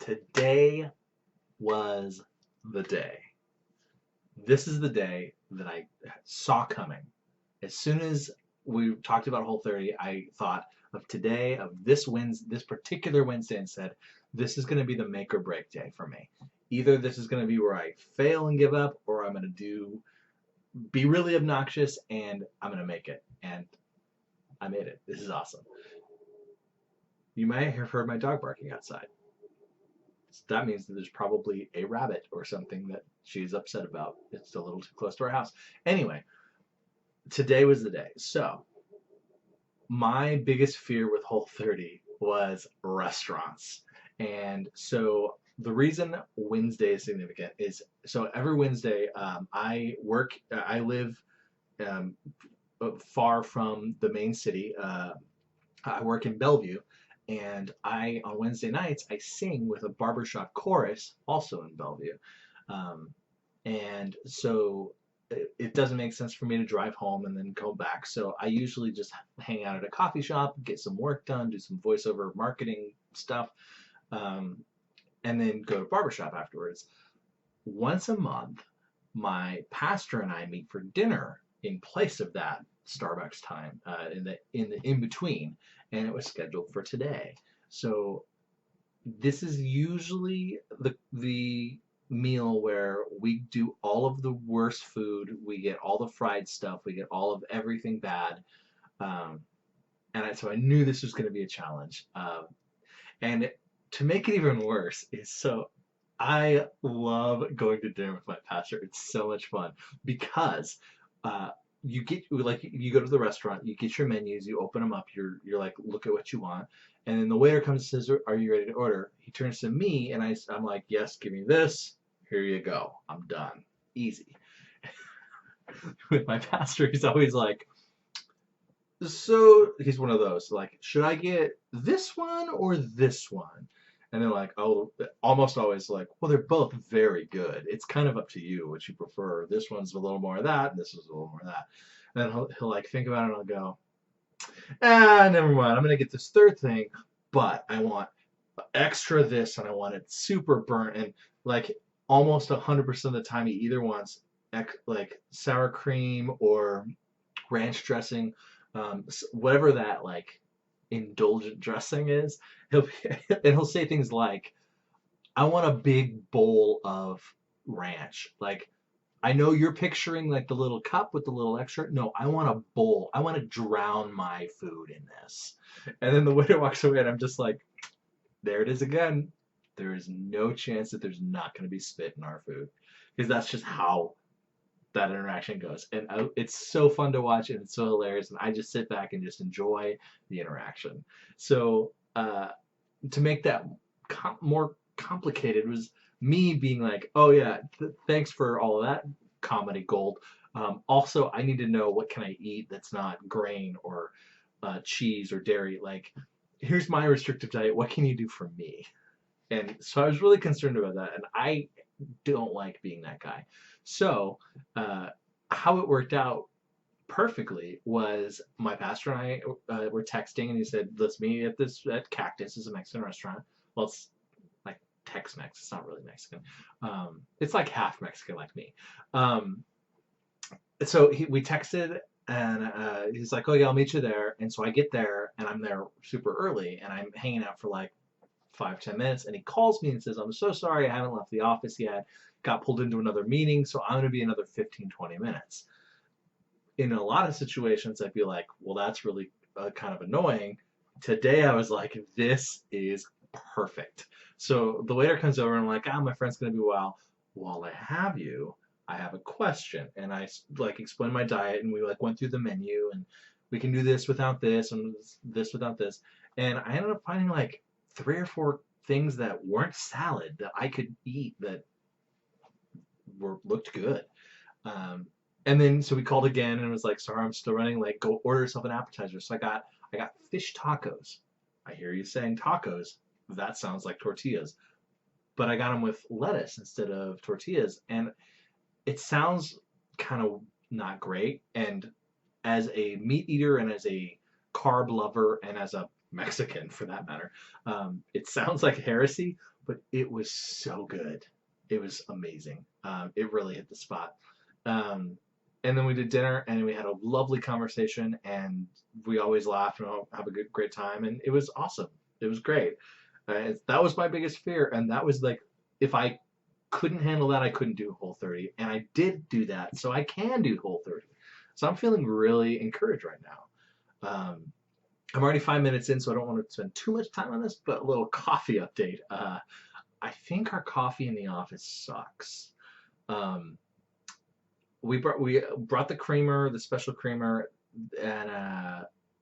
Today was the day. This is the day that I saw coming. As soon as we talked about Whole30, I thought of today, of this particular Wednesday, and said, this is going to be the make or break day for me. Either this is going to be where I fail and give up, or I'm going to be really obnoxious and I'm going to make it. And I made it. This is awesome. You might have heard my dog barking outside. So that means that there's probably a rabbit or something that she's upset about. It's a little too close to our house. Anyway, today was the day. So my biggest fear with Whole30 was restaurants. And so the reason Wednesday is significant is so every Wednesday I live um, far from the main city. I work in Bellevue, and on Wednesday nights I sing with a barbershop chorus also in Bellevue, um, and so it doesn't make sense for me to drive home and then go back. So I usually just hang out at a coffee shop, get some work done, do some voiceover marketing stuff, um, and then go to barbershop afterwards. Once a month, my pastor and I meet for dinner in place of that Starbucks time in the in between, and it was scheduled for today. So this is usually the meal where we do all of the worst food, we get all the fried stuff, we get all of everything bad, um, so I knew this was going to be a challenge. And to make it even worse is so I love going to dinner with my pastor. It's so much fun because uh, you go to the restaurant, you get your menus, you open them up, you're like look at what you want, and then the waiter comes and says, "Are you ready to order?" He turns to me and I'm like, "Yes, give me this. Here you go. I'm done. Easy." With my pastor, he's always like, so he's one of those like, should I get this one or this one? And they're like, oh, almost always like, well, they're both very good. It's kind of up to you what you prefer. This one's a little more of that, and this is a little more of that. And then he'll like think about it, and I'll go, never mind. I'm gonna get this third thing, but I want extra this, and I want it super burnt, and like almost 100% of the time, he either wants like sour cream or ranch dressing, whatever that like indulgent dressing is. He'll and he'll say things like, "I want a big bowl of ranch." Like, I know you're picturing like the little cup with the little extra. No, I want a bowl. I want to drown my food in this. And then the waiter walks away, and I'm just like, there it is again. There is no chance that there's not going to be spit in our food because that's just how that interaction goes. And it's so fun to watch, and it's so hilarious, and I just sit back and just enjoy the interaction. So to make that more complicated was me being like, oh yeah, thanks for all of that comedy gold. Also, I need to know what can I eat that's not grain or cheese or dairy. Like, here's my restrictive diet. What can you do for me? And so I was really concerned about that, and I don't like being that guy. So uh, how it worked out perfectly was my pastor and I were texting, and he said, "Let's meet at Cactus. Is a Mexican restaurant. Well, it's like Tex-Mex. It's not really Mexican. It's like half Mexican, like me." Um, so we texted, and he's like, "Oh yeah, I'll meet you there." And so I get there, and I'm there super early, and I'm hanging out for like 5, 10 minutes, and he calls me and says, "I'm so sorry, I haven't left the office yet. Got pulled into another meeting, so I'm going to be another 15, 20 minutes." In a lot of situations, I'd be like, well, that's really kind of annoying. Today, I was like, this is perfect. So the waiter comes over, and I'm like, my friend's going to be a while. While I have you, I have a question. And I like explained my diet, and we like went through the menu, and we can do this without this, and this without this. And I ended up finding like 3 or 4 things that weren't salad that I could eat that looked good. Um, and then so we called again, and it was like, sorry, I'm still running late. Go order yourself an appetizer. So I got fish tacos. I hear you saying tacos. That sounds like tortillas. But I got them with lettuce instead of tortillas, and it sounds kind of not great. And as a meat eater and as a carb lover and as a Mexican for that matter, it sounds like heresy, but it was so good. It was amazing. It really hit the spot. Um, and then we did dinner, and we had a lovely conversation, and we always laugh and have a great time, and it was awesome. It was great. That was my biggest fear, and that was like, if I couldn't handle that, I couldn't do Whole30, and I did do that, so I can do Whole30. So I'm feeling really encouraged right now. I'm already 5 minutes in, so I don't want to spend too much time on this, but a little coffee update. I think our coffee in the office sucks. Um, we brought the creamer, the special creamer, and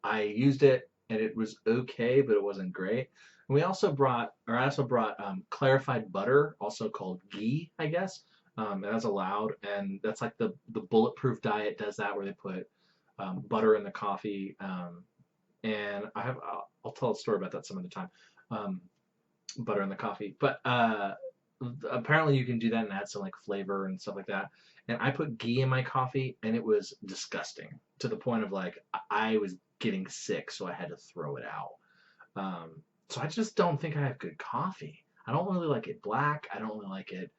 I used it, and it was okay, but it wasn't great. And I also brought clarified butter, also called ghee, I guess. And that's allowed, and that's like the bulletproof diet does that, where they put butter in the coffee. And I'll tell a story about that some other time. Um, Butter in the coffee, but apparently you can do that and add some like flavor and stuff like that. And I put ghee in my coffee, and it was disgusting to the point of like I was getting sick, so I had to throw it out. So I just don't think I have good coffee. I don't really like it black. I don't really like it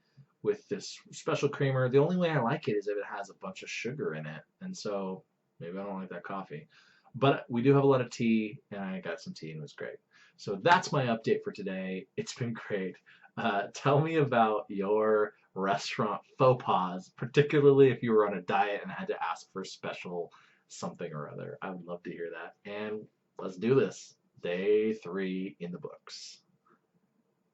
with this special creamer. The only way I like it is if it has a bunch of sugar in it, and so maybe I don't like that coffee. But we do have a lot of tea, and I got some tea, and it was great. So that's my update for today. It's been great. Tell me about your restaurant faux pas, particularly if you were on a diet and had to ask for a special something or other. I would love to hear that. And let's do this. Day 3 in the books.